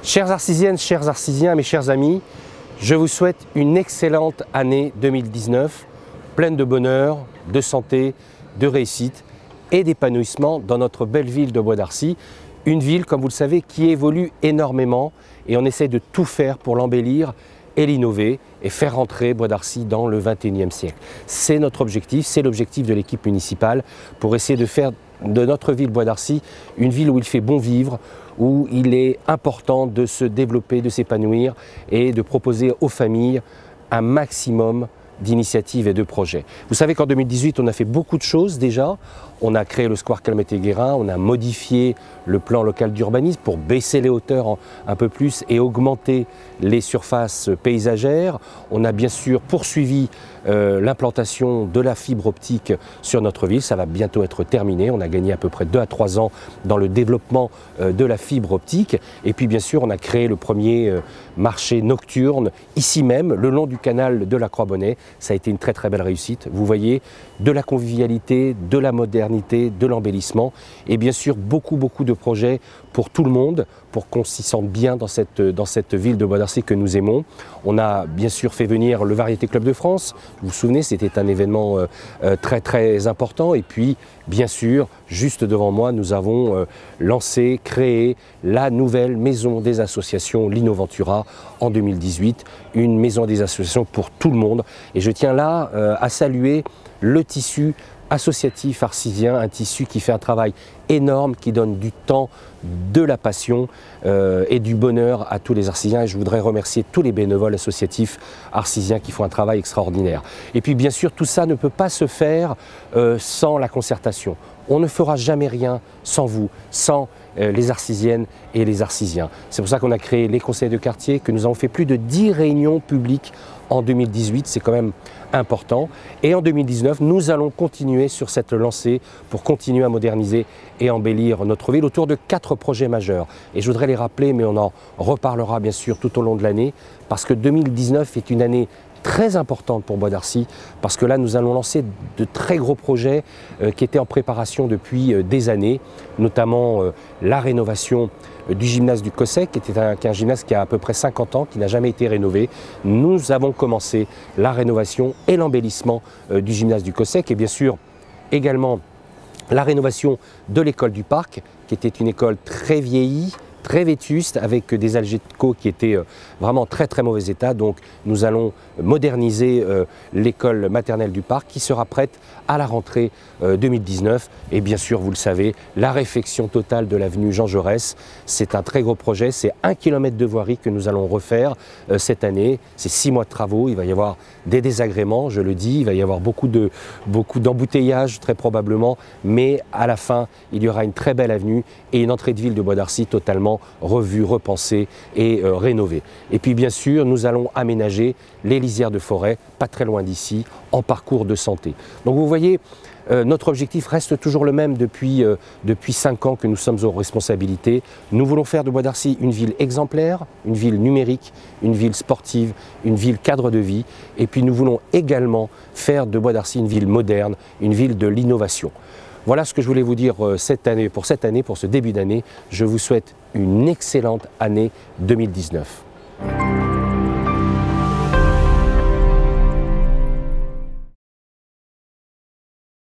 Chères Arcisiennes, chers Arcisiens, mes chers amis, je vous souhaite une excellente année 2019, pleine de bonheur, de santé, de réussite et d'épanouissement dans notre belle ville de Bois d'Arcy. Une ville, comme vous le savez, qui évolue énormément et on essaie de tout faire pour l'embellir et l'innover et faire rentrer Bois d'Arcy dans le XXIe siècle. C'est notre objectif, c'est l'objectif de l'équipe municipale pour essayer de faire de notre ville Bois d'Arcy une ville où il fait bon vivre, où il est important de se développer, de s'épanouir et de proposer aux familles un maximum d'initiatives et de projets. Vous savez qu'en 2018, on a fait beaucoup de choses déjà. On a créé le square Calmeté-Guérin, on a modifié le plan local d'urbanisme pour baisser les hauteurs un peu plus et augmenter les surfaces paysagères. On a bien sûr poursuivi l'implantation de la fibre optique sur notre ville. Ça va bientôt être terminé. On a gagné à peu près 2 à 3 ans dans le développement de la fibre optique. Et puis bien sûr, on a créé le premier marché nocturne ici même, le long du canal de la Croix-Bonnet. Ça a été une très très belle réussite. Vous voyez, de la convivialité, de la modernité, de l'embellissement et bien sûr beaucoup de projets pour tout le monde, pour qu'on s'y sente bien dans cette ville de Bois d'Arcy que nous aimons. On a bien sûr fait venir le Variété Club de France. Vous vous souvenez, c'était un événement très important. Et puis, bien sûr, juste devant moi, nous avons lancé, créé la nouvelle maison des associations, l'Innoventura, en 2018. Une maison des associations pour tout le monde. Et je tiens là à saluer le tissu associatif arcisien, un tissu qui fait un travail énorme, qui donne du temps, de la passion et du bonheur à tous les Arcisiens. Et je voudrais remercier tous les bénévoles associatifs arcisiens qui font un travail extraordinaire. Et puis bien sûr, tout ça ne peut pas se faire sans la concertation. On ne fera jamais rien sans vous, sans les Arcisiennes et les Arcisiens. C'est pour ça qu'on a créé les conseils de quartier, que nous avons fait plus de 10 réunions publiques en 2018, c'est quand même important. Et en 2019, nous allons continuer sur cette lancée pour continuer à moderniser et embellir notre ville autour de 4 projets majeurs. Et je voudrais les rappeler, mais on en reparlera bien sûr tout au long de l'année, parce que 2019 est une année très importante pour Bois d'Arcy, parce que là nous allons lancer de très gros projets qui étaient en préparation depuis des années, notamment la rénovation du gymnase du Cossec, qui est un gymnase qui a à peu près 50 ans, qui n'a jamais été rénové. Nous avons commencé la rénovation et l'embellissement du gymnase du Cossec, et bien sûr également la rénovation de l'école du Parc, qui était une école très vieillie, très vétuste, avec des algécos qui étaient vraiment très mauvais état. Donc nous allons moderniser l'école maternelle du Parc qui sera prête à la rentrée 2019. Et bien sûr, vous le savez, la réfection totale de l'avenue Jean Jaurès, c'est un très gros projet. C'est 1 km de voirie que nous allons refaire cette année. C'est 6 mois de travaux. Il va y avoir des désagréments, je le dis. Il va y avoir beaucoup d'embouteillages très probablement. Mais à la fin, il y aura une très belle avenue et une entrée de ville de Bois d'Arcy totalement revue, repensée et rénovée. Et puis bien sûr, nous allons aménager les lisières de forêt, pas très loin d'ici, en parcours de santé. Donc vous voyez, notre objectif reste toujours le même depuis 5 ans que nous sommes aux responsabilités. Nous voulons faire de Bois d'Arcy une ville exemplaire, une ville numérique, une ville sportive, une ville cadre de vie. Et puis nous voulons également faire de Bois d'Arcy une ville moderne, une ville de l'innovation. Voilà ce que je voulais vous dire cette année, pour ce début d'année. Je vous souhaite une excellente année 2019.